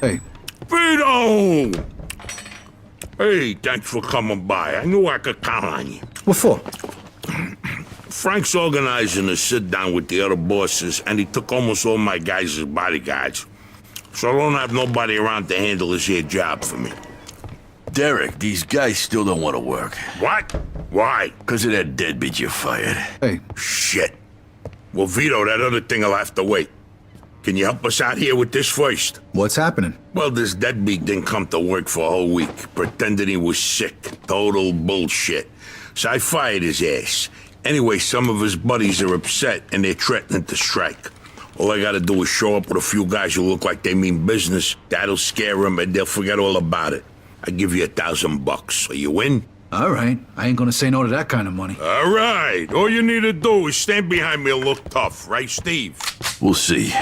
Hey. Vito! Hey, thanks for coming by. I knew I could count on you. What for? Frank's organizing a sit-down with the other bosses, and he took almost all my guys as bodyguards. So I don't have nobody around to handle this here job for me. Derek, these guys still don't want to work. What? Why? Because of that deadbeat you fired. Hey. Shit. Well, Vito, that other thing will have to wait. Can you help us out here with this first? What's happening? Well, this deadbeat didn't come to work for a whole week, pretending he was sick. Total bullshit. So I fired his ass. Anyway, some of his buddies are upset, and they're threatening to strike. All I gotta do is show up with a few guys who look like they mean business. That'll scare them, and they'll forget all about it. I give you $1,000. Are you in? All right. I ain't gonna say no to that kind of money. All right. All you need to do is stand behind me and look tough, right, Steve? We'll see.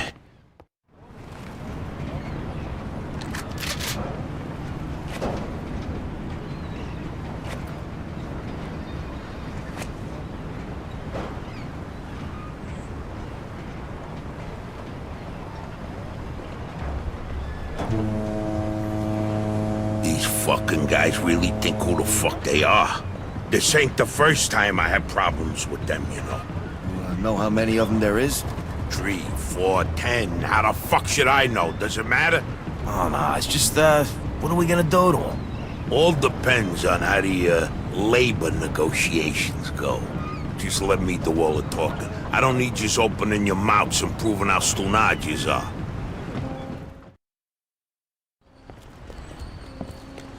These fucking guys really think who the fuck they are. This ain't the first time I had problems with them, you know. Know how many of them there is? 3, 4, 10. How the fuck should I know? Does it matter? Oh, no, it's just, what are we gonna do to them? All depends on how the, labor negotiations go. Just let me do all the talking. I don't need just opening your mouths and proving how stunad yous are.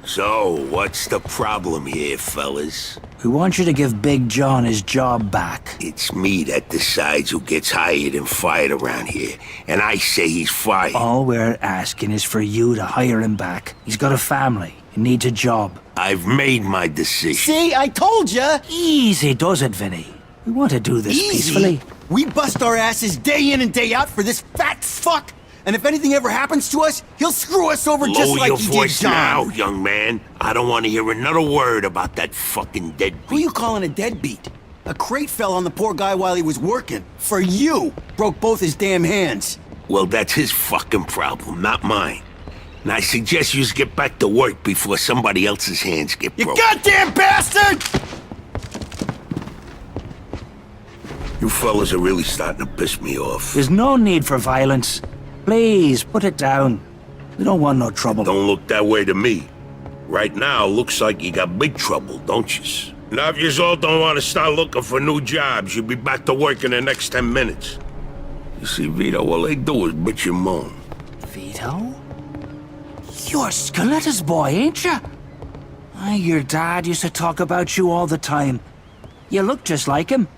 So, what's the problem here, fellas? We want you to give Big John his job back. It's me that decides who gets hired and fired around here, and I say he's fired. All we're asking is for you to hire him back. He's got a family. He needs a job. I've made my decision. See, I told ya! Easy does it, Vinny. We want to do this peacefully. We bust our asses day in and day out for this fat fuck! And if anything ever happens to us, he'll screw us over just like he did voice John. now, young man. I don't want to hear another word about that fucking deadbeat. Who you calling a deadbeat? A crate fell on the poor guy while he was working. For you! Broke both his damn hands. Well, that's his fucking problem, not mine. And I suggest you get back to work before somebody else's hands get You broke. goddamn bastard! You fellas are really starting to piss me off. There's no need for violence. Please, put it down. We don't want no trouble. Don't look that way to me. Right now, looks like you got big trouble, don't yous? Now, if yous all don't want to start looking for new jobs, you'll be back to work in the next 10 minutes. You see, Vito, all they do is bitch and moan. Vito? You're Scoletta's boy, ain't ya? Your dad used to talk about you all the time. You look just like him.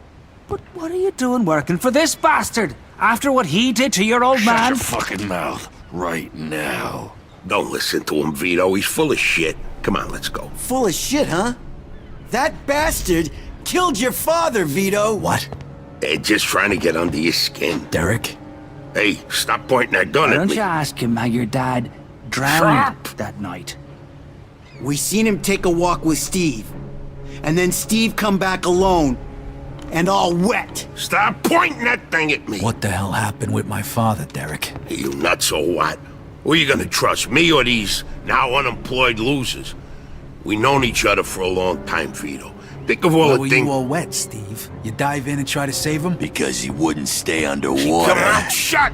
But what are you doing working for this bastard? After what he did to your old man? Shut your fucking mouth right now. Don't listen to him, Vito. He's full of shit. Come on, let's go. Full of shit, huh? That bastard killed your father, Vito. What? They're just trying to get under your skin. Derek? Hey, stop pointing that gun Why at don't me. you ask him how your dad drowned that night? We seen him take a walk with Steve. And then Steve come back alone. And all wet. Stop pointing that thing at me. What the hell happened with my father, Derek? Hey, you nuts or what? Who are you gonna trust, me or these now unemployed losers? We known each other for a long time, Vito. Think of all Why the were things... you all wet, Steve? You dive in and try to save him? Because he wouldn't stay underwater. Come out, shut!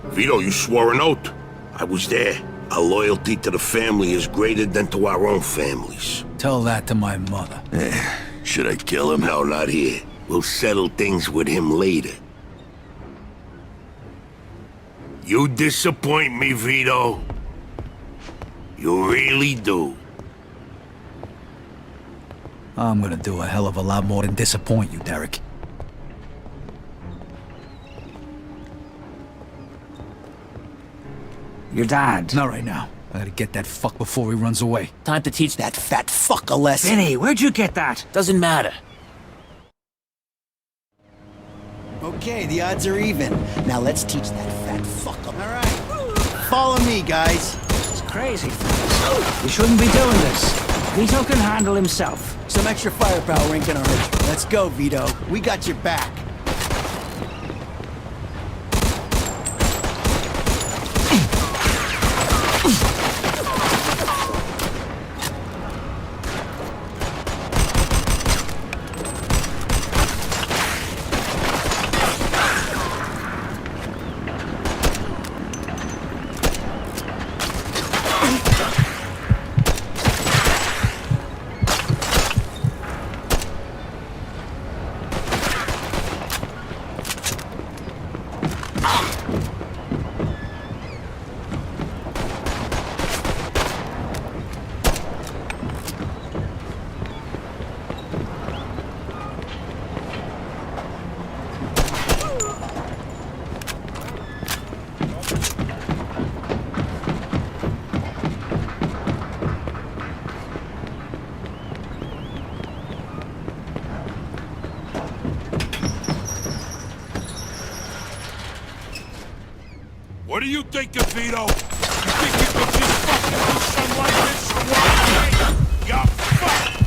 Vito, you swore an oath. I was there. Our loyalty to the family is greater than to our own families. Tell that to my mother. Should I kill him? No, not here. We'll settle things with him later. You disappoint me, Vito. You really do. I'm gonna do a hell of a lot more than disappoint you, Derek. Your dad. Not right now. I gotta get that fuck before he runs away. Time to teach that fat fuck a lesson. Vinny, where'd you get that? Doesn't matter. Okay, the odds are even. Now let's teach that fat fuck a... All right. Follow me, guys. It's crazy. We shouldn't be doing this. Vito can handle himself. Some extra firepower ain't gonna hurt you. Let's go, Vito. We got your back. What do you think of Vito? You think you could just fucking do something like this or what? You're fucked!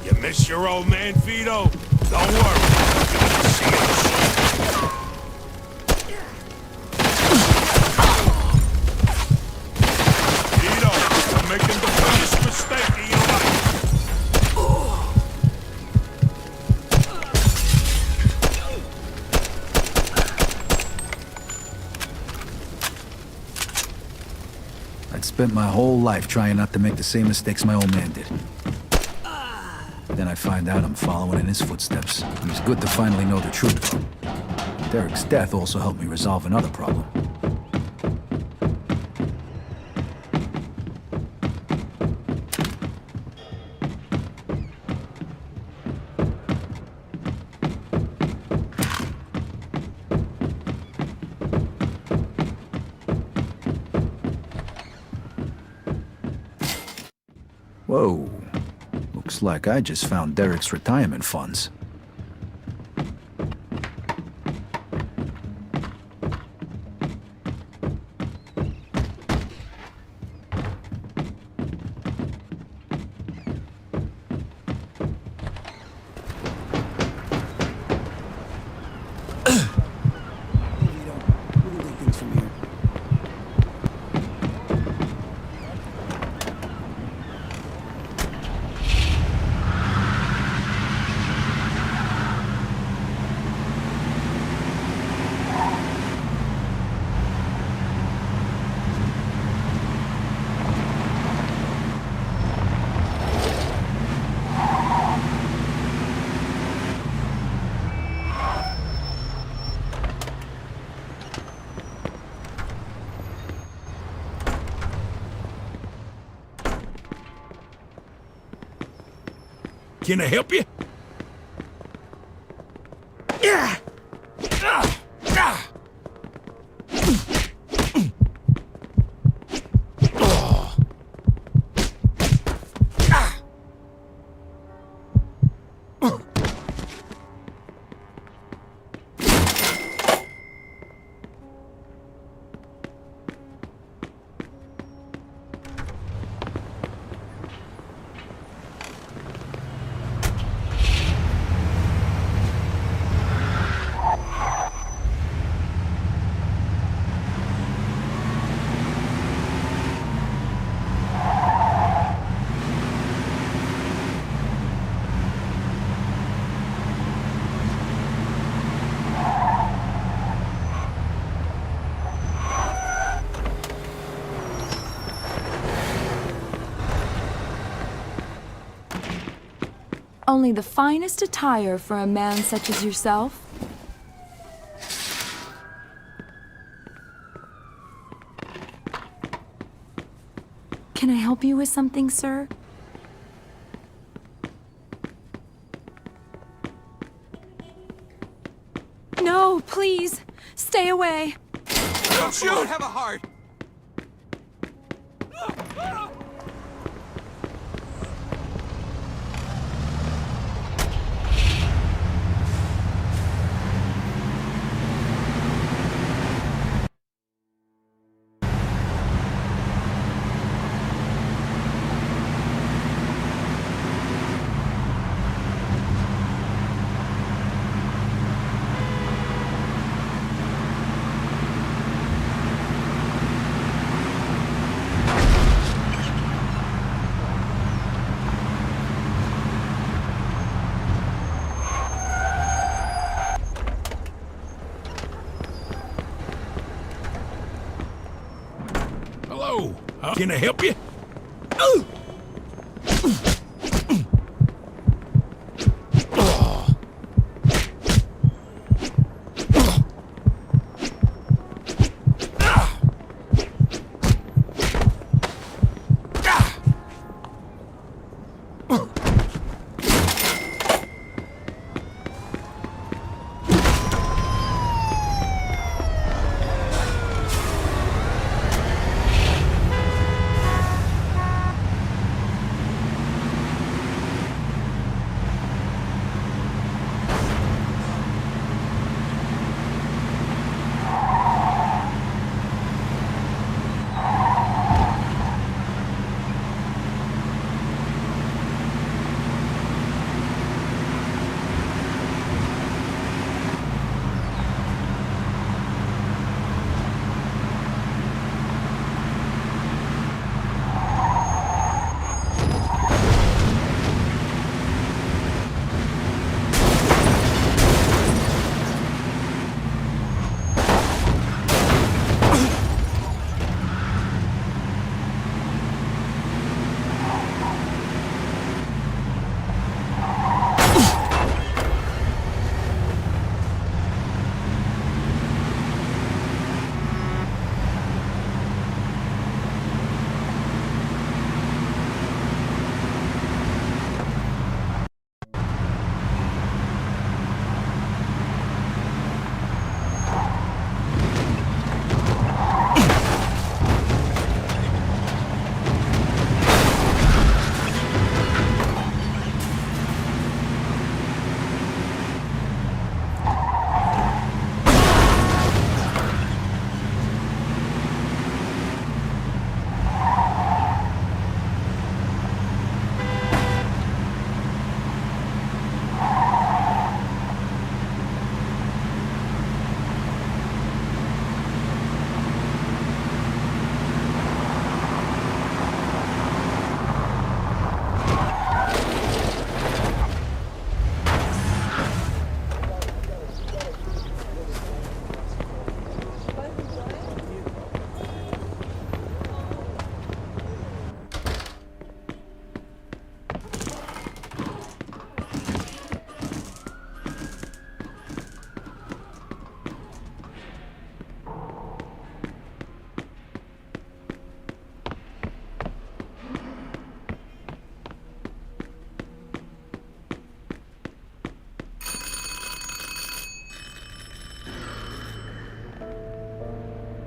You miss your old man, Vito? Don't worry. You're gonna see him soon. Vito, you're making the biggest mistake of your life. I'd spent my whole life trying not to make the same mistakes my old man did. Then I find out I'm following in his footsteps. It was good to finally know the truth, though. Derek's death also helped me resolve another problem. Whoa. Looks like I just found Derek's retirement funds. Can I help you? Yeah. Only the finest attire for a man such as yourself. Can I help you with something, sir? No, please, stay away. Don't shoot! Have a heart! Hello. Can I help you?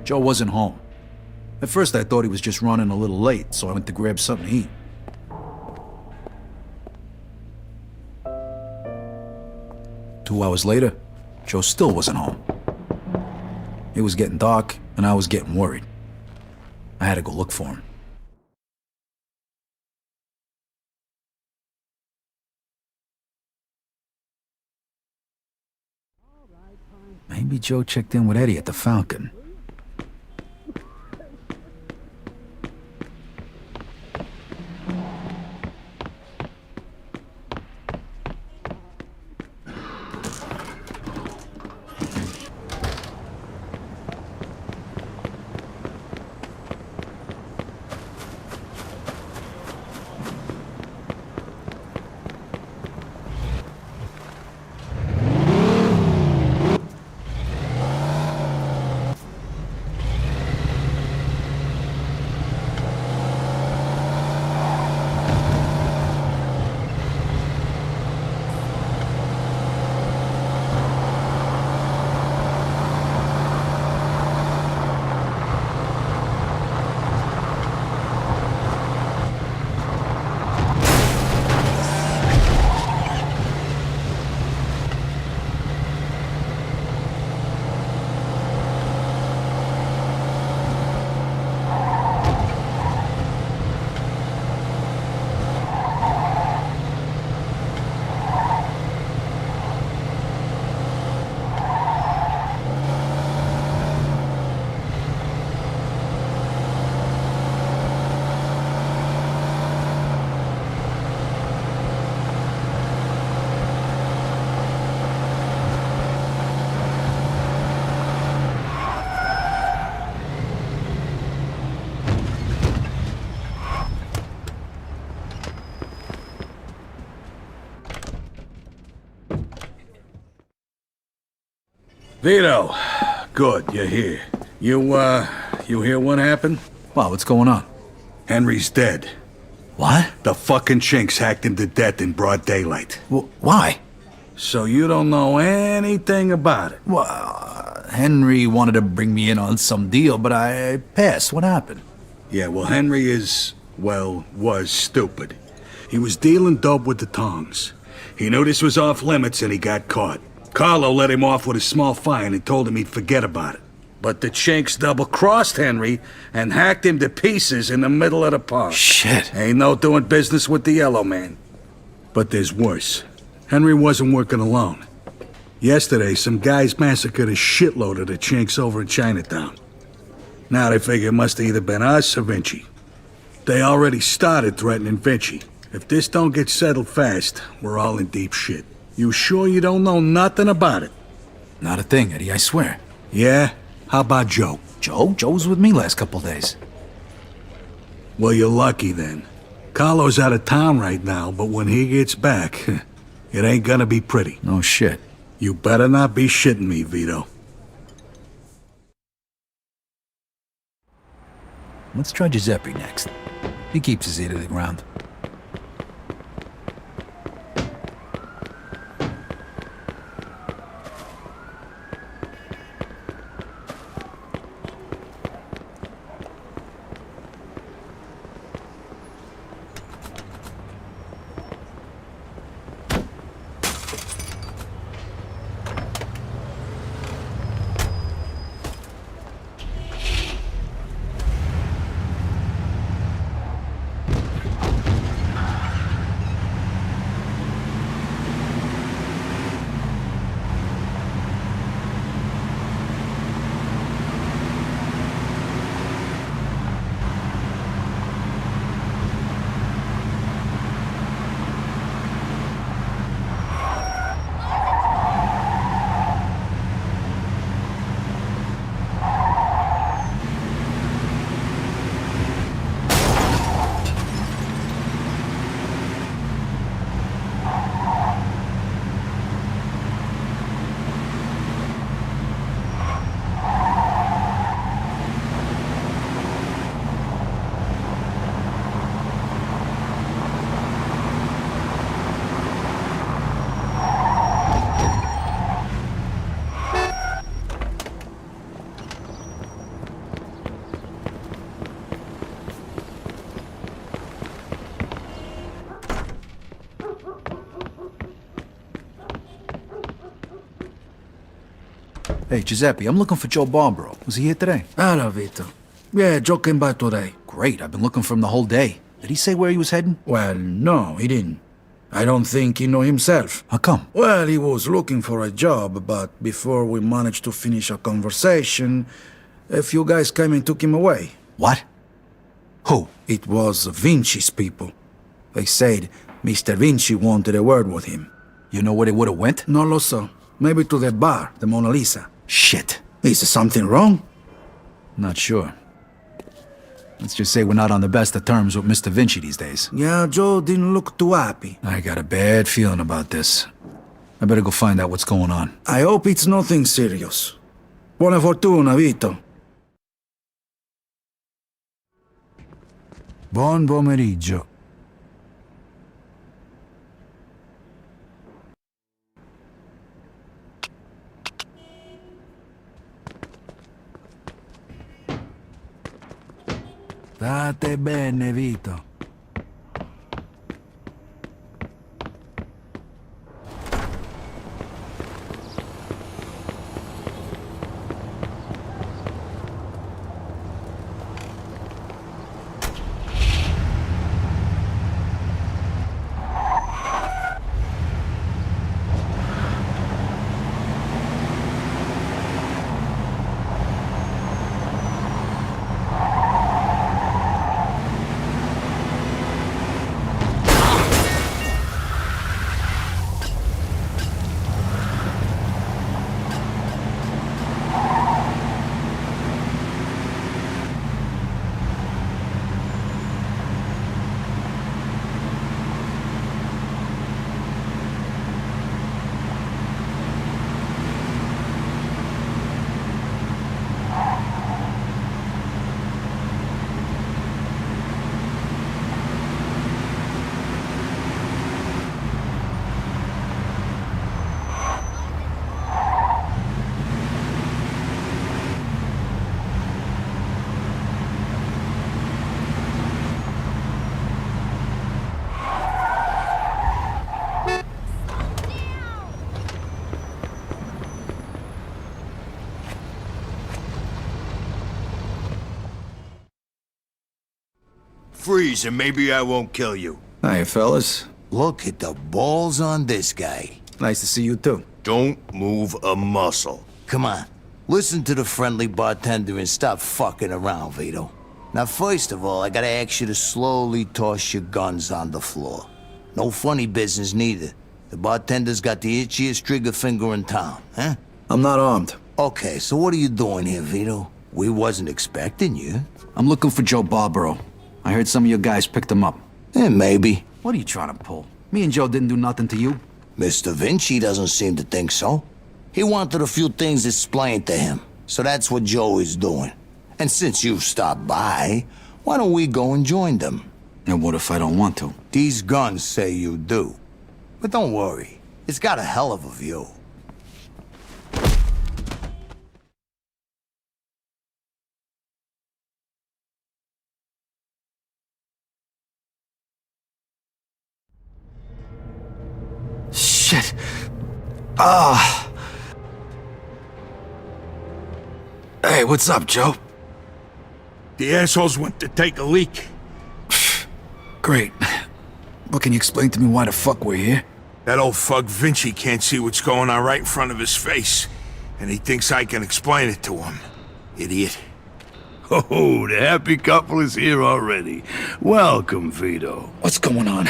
Joe wasn't home. At first I thought he was just running a little late, so I went to grab something to eat. Two hours later, Joe still wasn't home. It was getting dark, and I was getting worried. I had to go look for him. Maybe Joe checked in with Eddie at the Falcon. Vito, good, you're here. You hear what happened? Wow, what's going on? Henry's dead. What? The fucking chinks hacked him to death in broad daylight. Why? So you don't know anything about it? Well, Henry wanted to bring me in on some deal, but I passed. What happened? Yeah, well, Henry was stupid. He was dealing dope with the tongs. He knew this was off limits and he got caught. Carlo let him off with a small fine and told him he'd forget about it. But the chinks double-crossed Henry and hacked him to pieces in the middle of the park. Shit. Ain't no doing business with the Yellow Man. But there's worse. Henry wasn't working alone. Yesterday, some guys massacred a shitload of the chinks over in Chinatown. Now they figure it must have either been us or Vinci. They already started threatening Vinci. If this don't get settled fast, we're all in deep shit. You sure you don't know nothing about it? Not a thing, Eddie, I swear. Yeah? How about Joe? Joe? Joe was with me last couple days. Well, you're lucky then. Carlo's out of town right now, but when he gets back, it ain't gonna be pretty. No shit. You better not be shitting me, Vito. Let's try Giuseppe next. He keeps his ear to the ground. Hey, Giuseppe, I'm looking for Joe Barbaro. Was he here today? Hello, Vito. Yeah, Joe came by today. Great, I've been looking for him the whole day. Did he say where he was heading? Well, no, he didn't. I don't think he knew himself. How come? Well, he was looking for a job, but before we managed to finish our conversation, a few guys came and took him away. What? Who? It was Vinci's people. They said Mr. Vinci wanted a word with him. You know where they would've went? No lo so. Maybe to the bar, the Mona Lisa. Shit. Is there something wrong? Not sure. Let's just say we're not on the best of terms with Mr. Vinci these days. Yeah, Joe didn't look too happy. I got a bad feeling about this. I better go find out what's going on. I hope it's nothing serious. Buona fortuna, Vito. Buon pomeriggio. State bene, Vito. Freeze and maybe I won't kill you. Hey, fellas. Look at the balls on this guy. Nice to see you, too. Don't move a muscle. Come on, listen to the friendly bartender and stop fucking around, Vito. Now, first of all, I gotta ask you to slowly toss your guns on the floor. No funny business neither. The bartender's got the itchiest trigger finger in town, huh? I'm not armed. Okay, so what are you doing here, Vito? We wasn't expecting you. I'm looking for Joe Barbaro. I heard some of your guys picked him up. Maybe. What are you trying to pull? Me and Joe didn't do nothing to you. Mr. Vinci doesn't seem to think so. He wanted a few things explained to him, so that's what Joe is doing. And since you've stopped by, why don't we go and join them? And what if I don't want to? These guns say you do. But don't worry, it's got a hell of a view. Shit. Ah. Hey, what's up, Joe? The assholes went to take a leak. Great. What can you explain to me why the fuck we're here? That old fuck Vinci can't see what's going on right in front of his face, and he thinks I can explain it to him. Idiot. Oh, the happy couple is here already. Welcome, Vito. What's going on?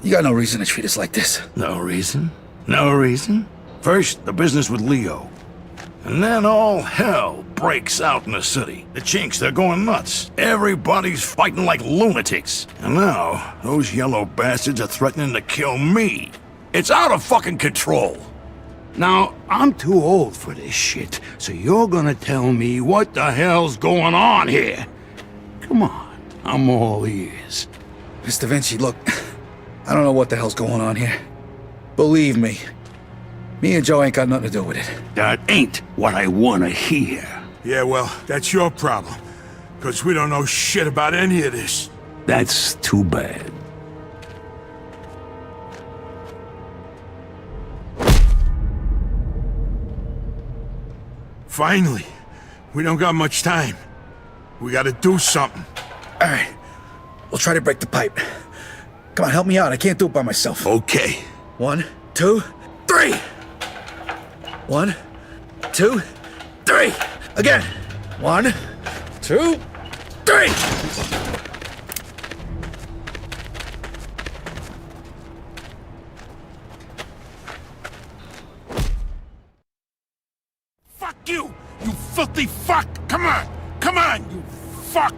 You got no reason to treat us like this. No reason? No reason? First, the business with Leo. And then all hell breaks out in the city. The chinks, they're going nuts. Everybody's fighting like lunatics. And now, those yellow bastards are threatening to kill me. It's out of fucking control. Now, I'm too old for this shit, so you're gonna tell me what the hell's going on here. Come on, I'm all ears. Mr. Vinci, look, I don't know what the hell's going on here. Believe me, me and Joe ain't got nothing to do with it. That ain't what I wanna hear. Yeah, well, that's your problem. Because we don't know shit about any of this. That's too bad. Finally. We don't got much time. We gotta do something. All right. We'll try to break the pipe. Come on, help me out. I can't do it by myself. Okay. 1, 2, 3! 1, 2, 3! Again! 1, 2, 3! Fuck you! You filthy fuck! Come on! Come on, you fuck!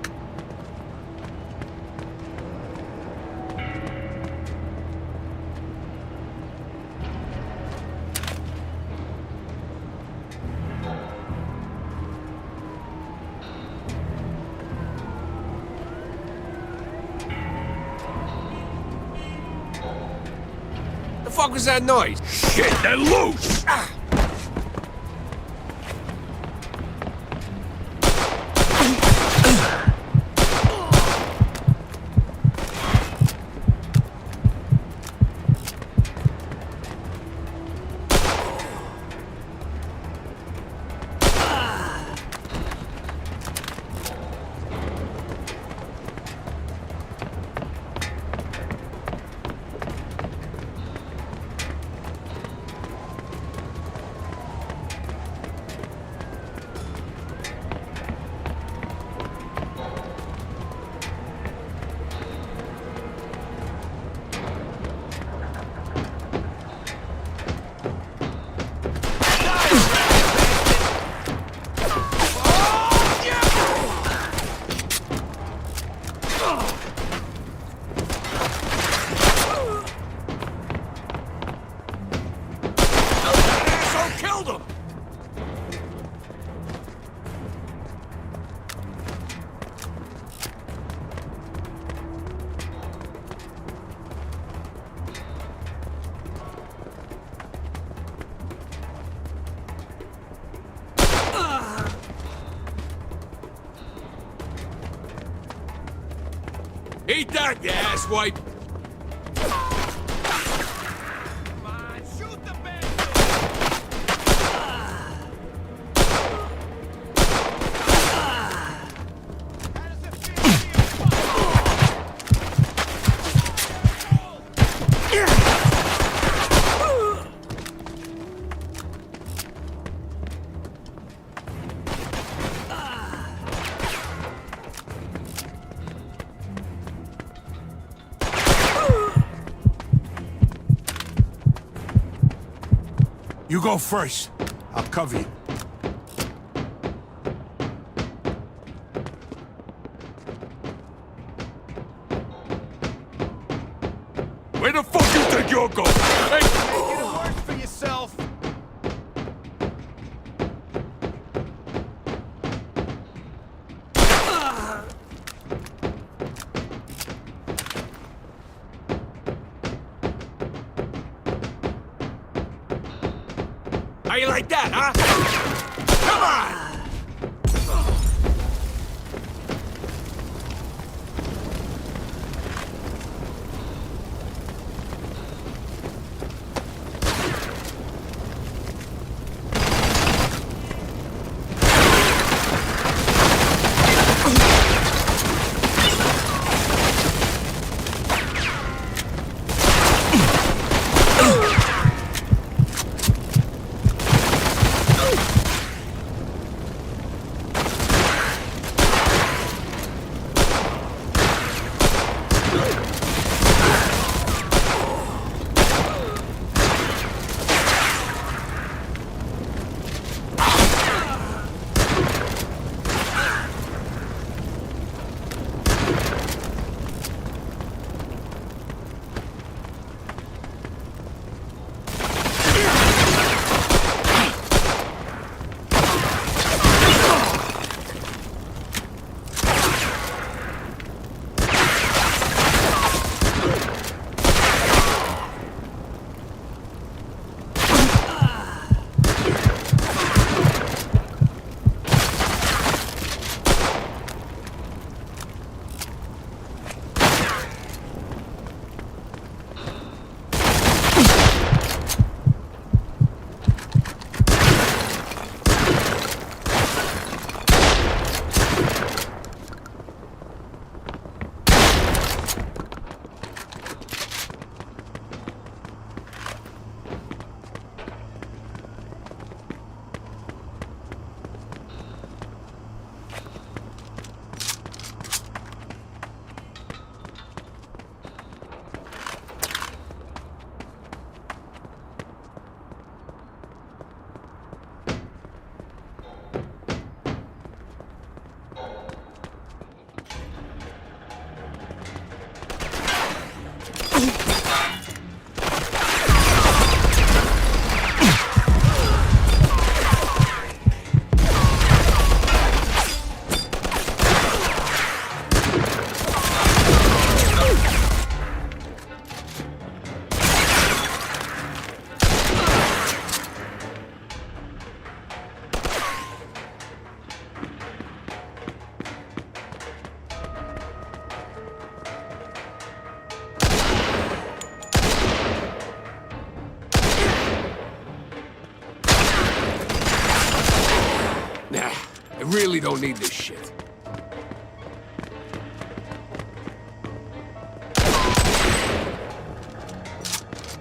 The fuck was that noise? Shit, they're loose! Eat that, you asswipe! You go first. I'll cover you. Where the fuck you think you're going? Hey! Make it worse for yourself. How you like that, huh? Come on! Nah, I really don't need this shit.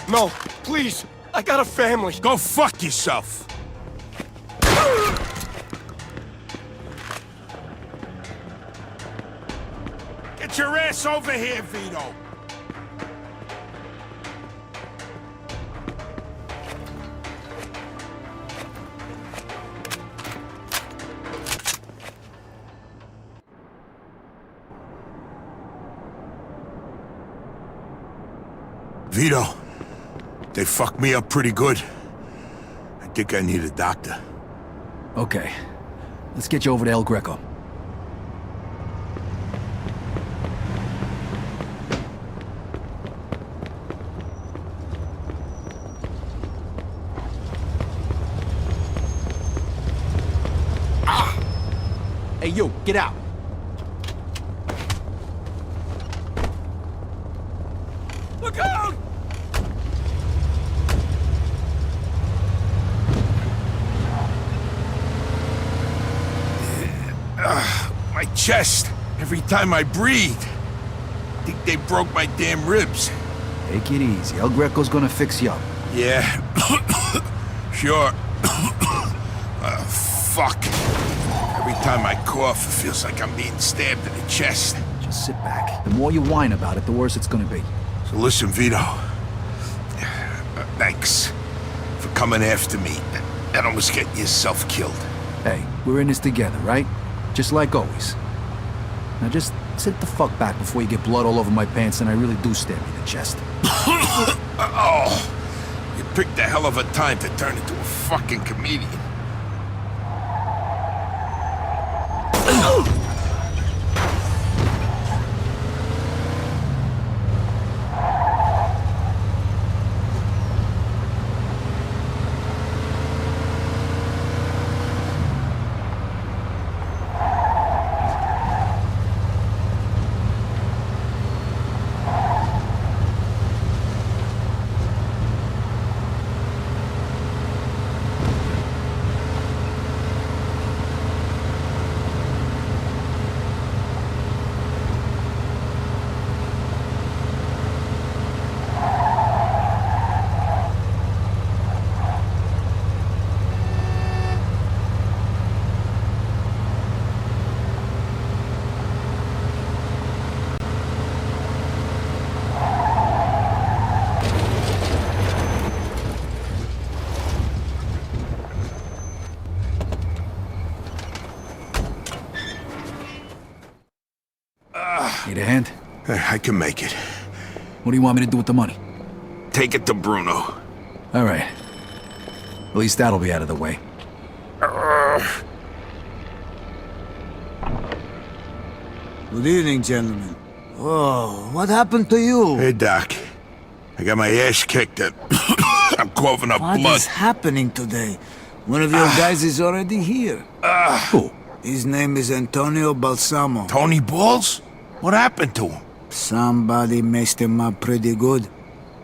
No, please. I got a family. Go fuck yourself. Get your ass over here, Vito. Vito, they fucked me up pretty good. I think I need a doctor. Okay. Let's get you over to El Greco. Hey, you, get out. Look out! My chest. Every time I breathe. I think they broke my damn ribs. Take it easy. El Greco's gonna fix you up. Yeah. Sure. Fuck. Every time I cough, it feels like I'm being stabbed in the chest. Just sit back. The more you whine about it, the worse it's gonna be. So listen, Vito. Thanks for coming after me and almost getting yourself killed. Hey, we're in this together, right? Just like always. Now just sit the fuck back before you get blood all over my pants and I really do stab you in the chest. Oh, you picked a hell of a time to turn into a fucking comedian. Need a hand? I can make it. What do you want me to do with the money? Take it to Bruno. All right. At least that'll be out of the way. Good evening, gentlemen. Oh, what happened to you? Hey, Doc. I got my ass kicked and I'm coughing up What blood. is happening today? One of your guys is already here. Who? His name is Antonio Balsamo. Tony Balls? What happened to him? Somebody messed him up pretty good.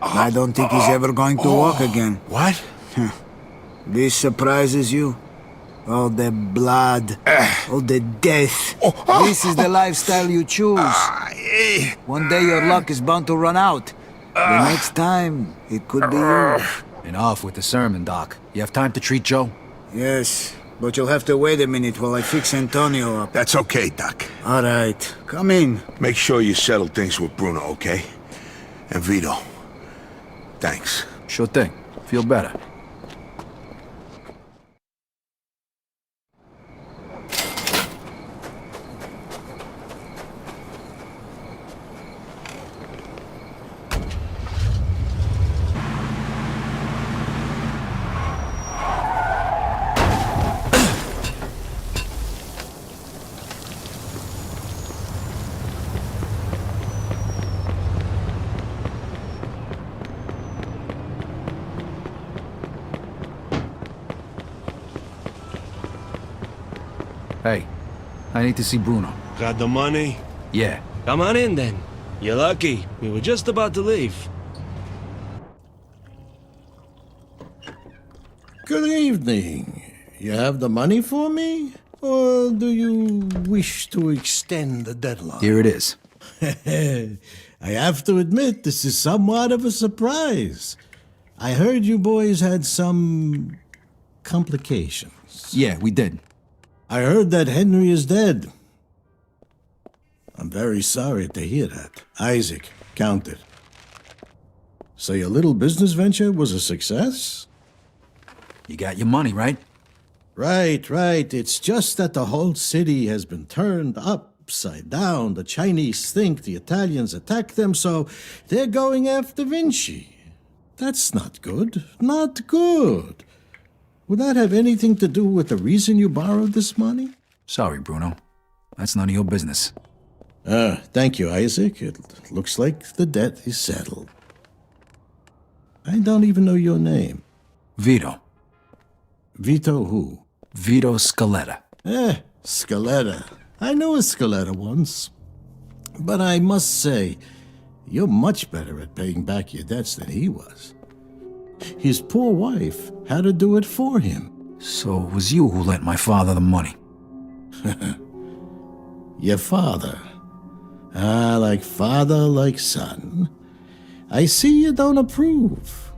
I don't think he's ever going to walk again. What? This surprises you? All the blood, all the death. This is the lifestyle you choose. One day your luck is bound to run out. The next time, it could be you. Enough with the sermon, Doc. You have time to treat Joe? Yes, but you'll have to wait a minute while I fix Antonio up. That's okay, Doc. All right, come in. Make sure you settle things with Bruno, okay? And Vito. Thanks. Sure thing. Feel better. Hey, I need to see Bruno. Got the money? Yeah. Come on in then. You're lucky. We were just about to leave. Good evening. You have the money for me? Or do you wish to extend the deadline? Here it is. I have to admit, this is somewhat of a surprise. I heard you boys had some complications. Yeah, we did. I heard that Henry is dead. I'm very sorry to hear that. Isaac, count it. So your little business venture was a success? You got your money, right? Right. It's just that the whole city has been turned upside down. The Chinese think the Italians attacked them, so they're going after Vinci. That's not good. Not good. Would that have anything to do with the reason you borrowed this money? Sorry, Bruno. That's none of your business. Thank you, Isaac. It looks like the debt is settled. I don't even know your name. Vito. Vito who? Vito Scaletta. Scaletta. I knew a Scaletta once. But I must say, you're much better at paying back your debts than he was. His poor wife had to do it for him. So it was you who lent my father the money? Your father? Like father, like son. I see you don't approve.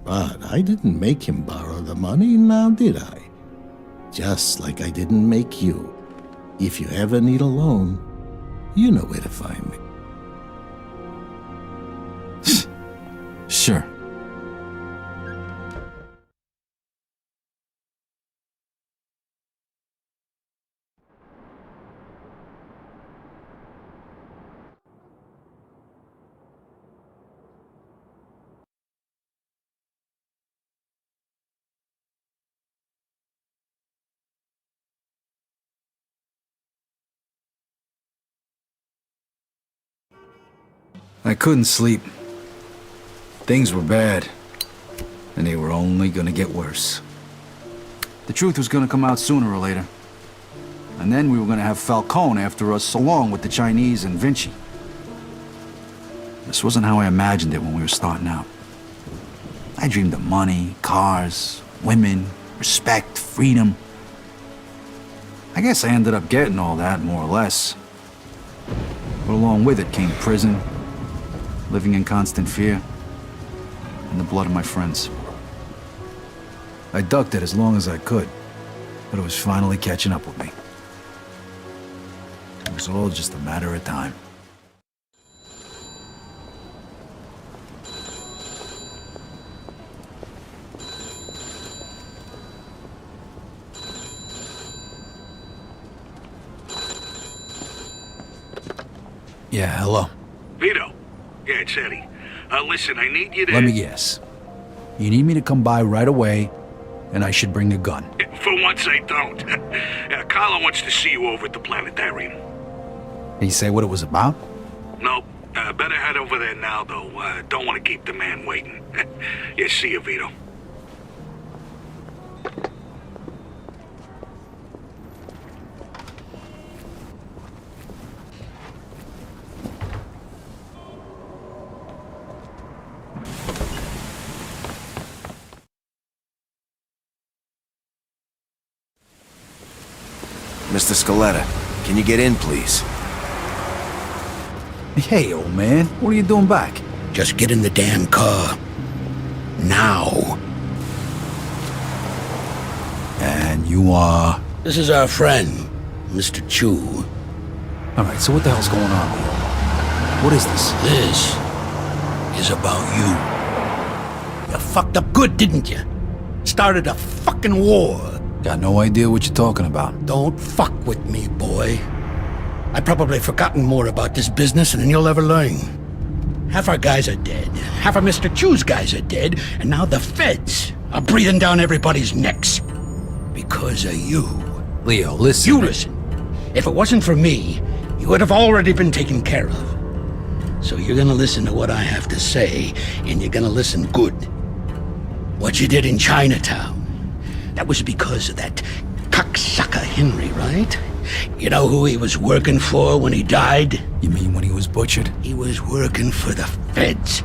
But I didn't make him borrow the money, now did I? Just like I didn't make you. If you ever need a loan, you know where to find me. Sure. I couldn't sleep. Things were bad, and they were only gonna get worse. The truth was gonna come out sooner or later. And then we were gonna have Falcone after us, along with the Chinese and Vinci. This wasn't how I imagined it when we were starting out. I dreamed of money, cars, women, respect, freedom. I guess I ended up getting all that, more or less. But along with it came prison, living in constant fear, and the blood of my friends. I ducked it as long as I could, but it was finally catching up with me. It was all just a matter of time. Yeah, hello. Vito. Yeah, it's Eddie. Listen, I need you to... Let me guess. You need me to come by right away, and I should bring a gun. For once, I don't. Carlo wants to see you over at the planetarium. Did he say what it was about? No, better head over there now, though. Don't want to keep the man waiting. Yeah, see you, Vito. Mr. Scaletta, can you get in, please? Hey, old man, what are you doing back? Just get in the damn car. Now. And you are? This is our friend, Mr. Chu. Alright, so what the hell's going on here? What is this? This is about you. You fucked up good, didn't you? Started a fucking war. Got no idea what you're talking about. Don't fuck with me, boy. I've probably forgotten more about this business than you'll ever learn. Half our guys are dead. Half of Mr. Chu's guys are dead. And now the feds are breathing down everybody's necks. Because of you. Leo, listen. You listen. If it wasn't for me, you would have already been taken care of. So you're gonna listen to what I have to say, and you're gonna listen good. What you did in Chinatown. That was because of that cocksucker Henry, right? You know who he was working for when he died? You mean when he was butchered? He was working for the feds.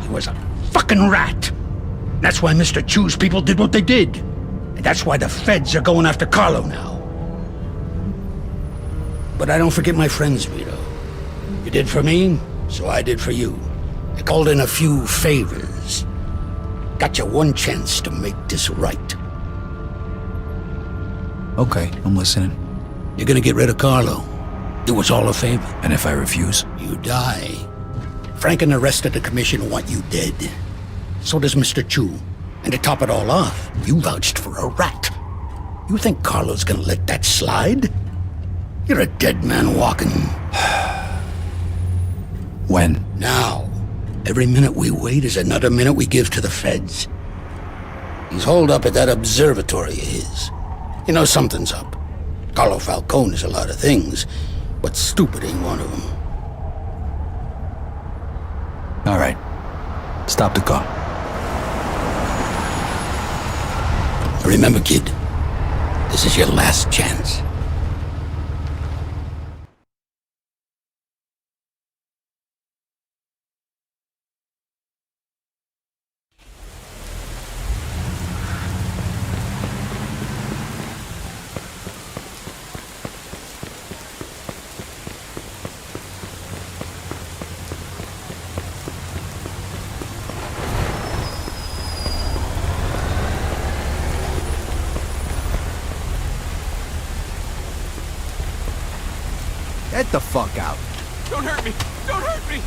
He was a fucking rat. That's why Mr. Chu's people did what they did. And that's why the feds are going after Carlo now. But I don't forget my friends, Vito. You did for me, so I did for you. I called in a few favors. Got you one chance to make this right. Okay, I'm listening. You're gonna get rid of Carlo. Do us all a favor. And if I refuse? You die. Frank and the rest of the commission want you dead. So does Mr. Chu. And to top it all off, you vouched for a rat. You think Carlo's gonna let that slide? You're a dead man walking. When? Now. Every minute we wait is another minute we give to the feds. He's holed up at that observatory of his. You know something's up. Carlo Falcone is a lot of things, but stupid ain't one of them. All right. Stop the car. Remember, kid, this is your last chance. Get the fuck out. Don't hurt me! Don't hurt me!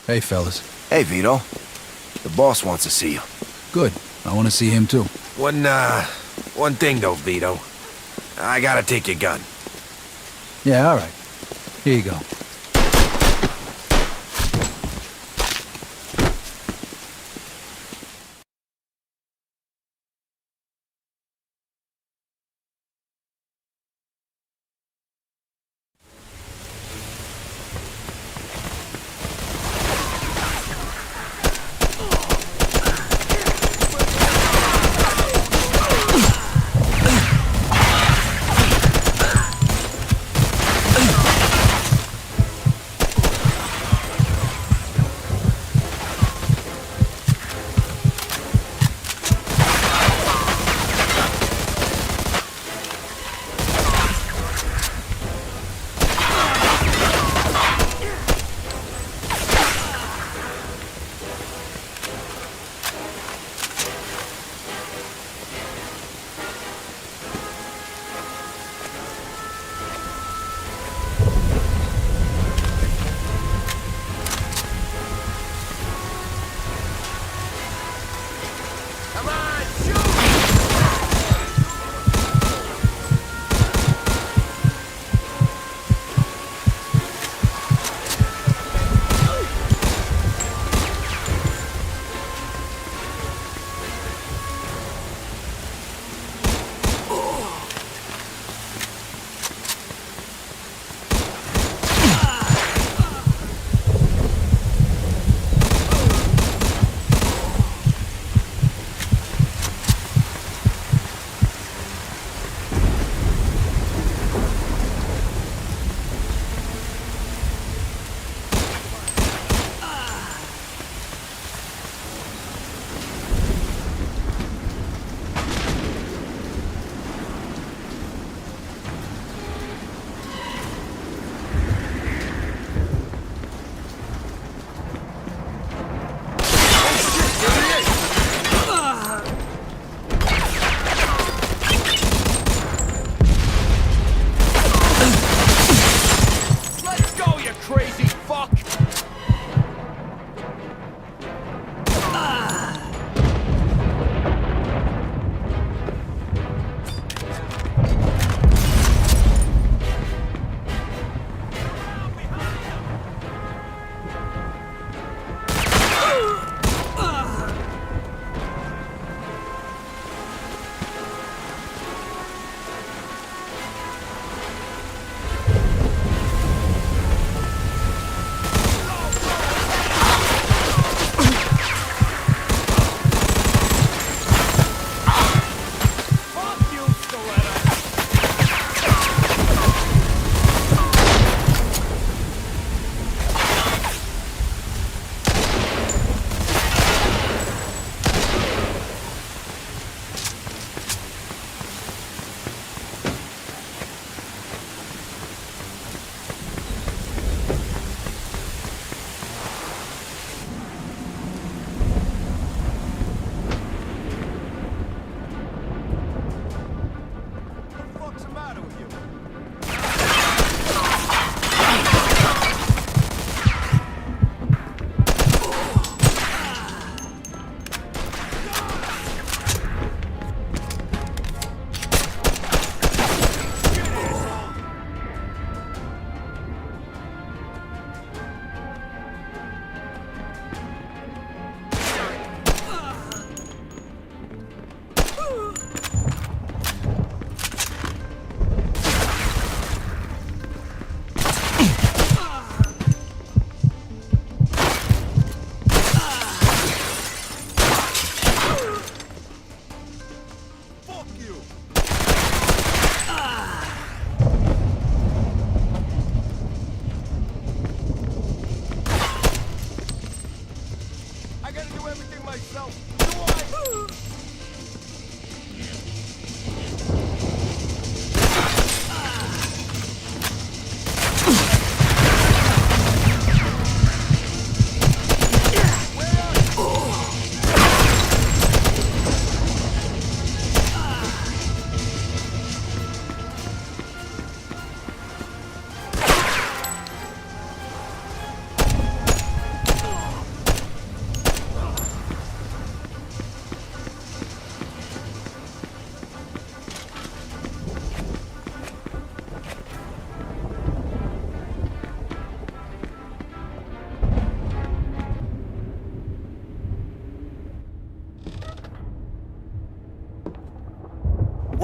Hey, fellas. Hey, Vito. The boss wants to see you. Good. I want to see him too. One thing though, Vito. I gotta take your gun. Yeah, all right. Here you go.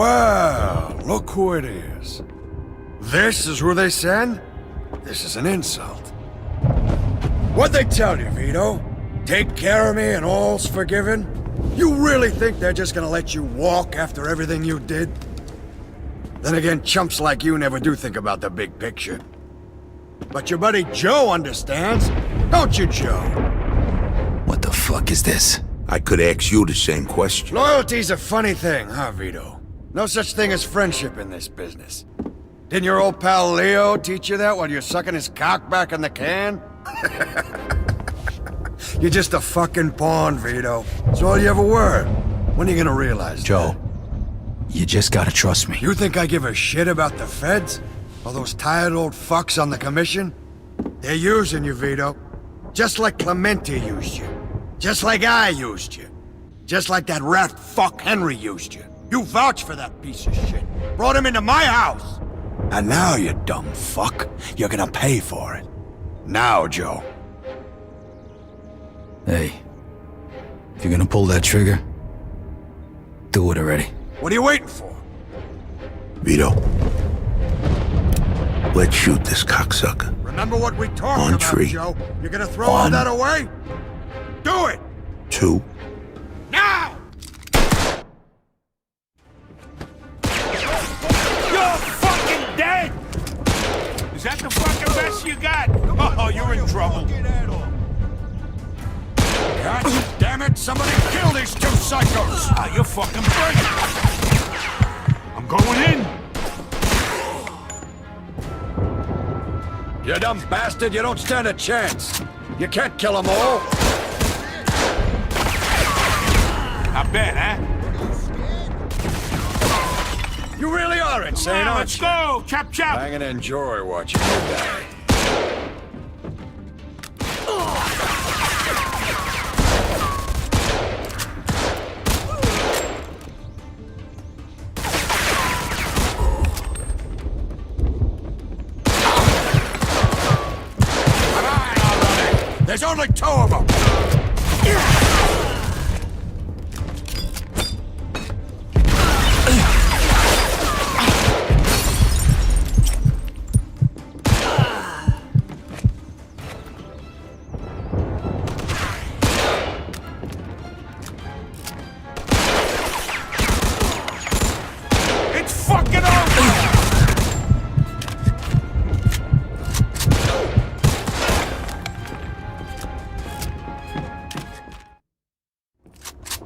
Well, look who it is. This is who they send? This is an insult. What'd they tell you, Vito? Take care of me and all's forgiven? You really think they're just gonna let you walk after everything you did? Then again, chumps like you never do think about the big picture. But your buddy Joe understands, don't you, Joe? What the fuck is this? I could ask you the same question. Loyalty's a funny thing, huh, Vito? No such thing as friendship in this business. Didn't your old pal Leo teach you that while you're sucking his cock back in the can? You're just a fucking pawn, Vito. That's all you ever were. When are you gonna realize Joe, you just gotta trust me. You think I give a shit about the feds? All those tired old fucks on the commission? They're using you, Vito. Just like Clemente used you. Just like I used you. Just like that rat fuck Henry used you. You vouched for that piece of shit. Brought him into my house. And now, you dumb fuck, you're gonna pay for it. Now, Joe. Hey, if you're gonna pull that trigger, do it already. What are you waiting for? Vito, let's shoot this cocksucker. Remember what we talked On about, tree. Joe? You're gonna throw all that away? Do it! 2. Now! You're fucking dead! Is that the fucking best you got? Oh, you're in trouble. God damn it! Somebody kill these two psychos! Ah, you're fucking brilliant. I'm going in. You dumb bastard, you don't stand a chance. You can't kill them all. Not bad, huh? You really are insane, aren't Let's you? go! Chop chop! I'm gonna enjoy watching you die. There's only 2 of them! It's fucking over!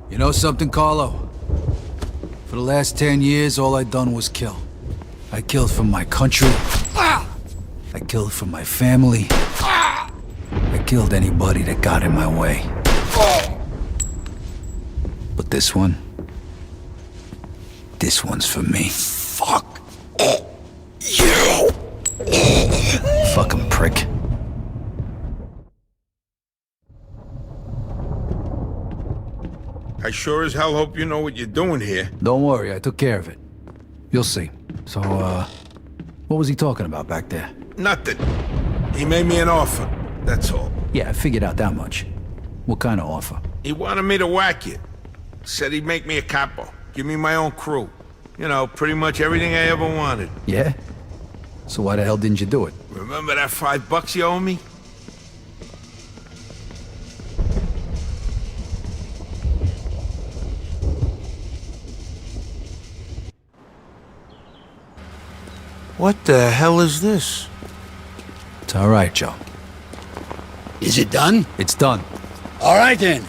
You know something, Carlo? For the last 10 years, all I done was kill. I killed for my country. I killed for my family. I killed anybody that got in my way. But this one's for me. Fuck you! Fucking prick. I sure as hell hope you know what you're doing here. Don't worry, I took care of it. You'll see. So, what was he talking about back there? Nothing. He made me an offer, that's all. Yeah, I figured out that much. What kind of offer? He wanted me to whack you. Said he'd make me a capo, give me my own crew. You know, pretty much everything I ever wanted. Yeah? So why the hell didn't you do it? Remember that $5 you owe me? What the hell is this? It's all right, Joe. Is it done? It's done. All right, then.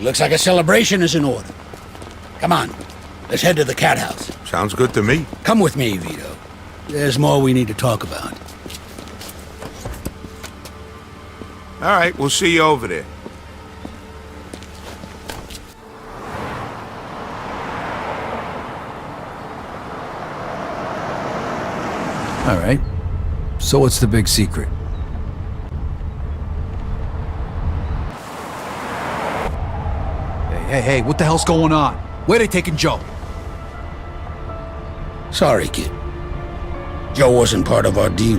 Looks like a celebration is in order. Come on, let's head to the cat house. Sounds good to me. Come with me, Vito. There's more we need to talk about. All right, we'll see you over there. All right. So what's the big secret? Hey, what the hell's going on? Where they taking Joe? Sorry, kid. Joe wasn't part of our deal.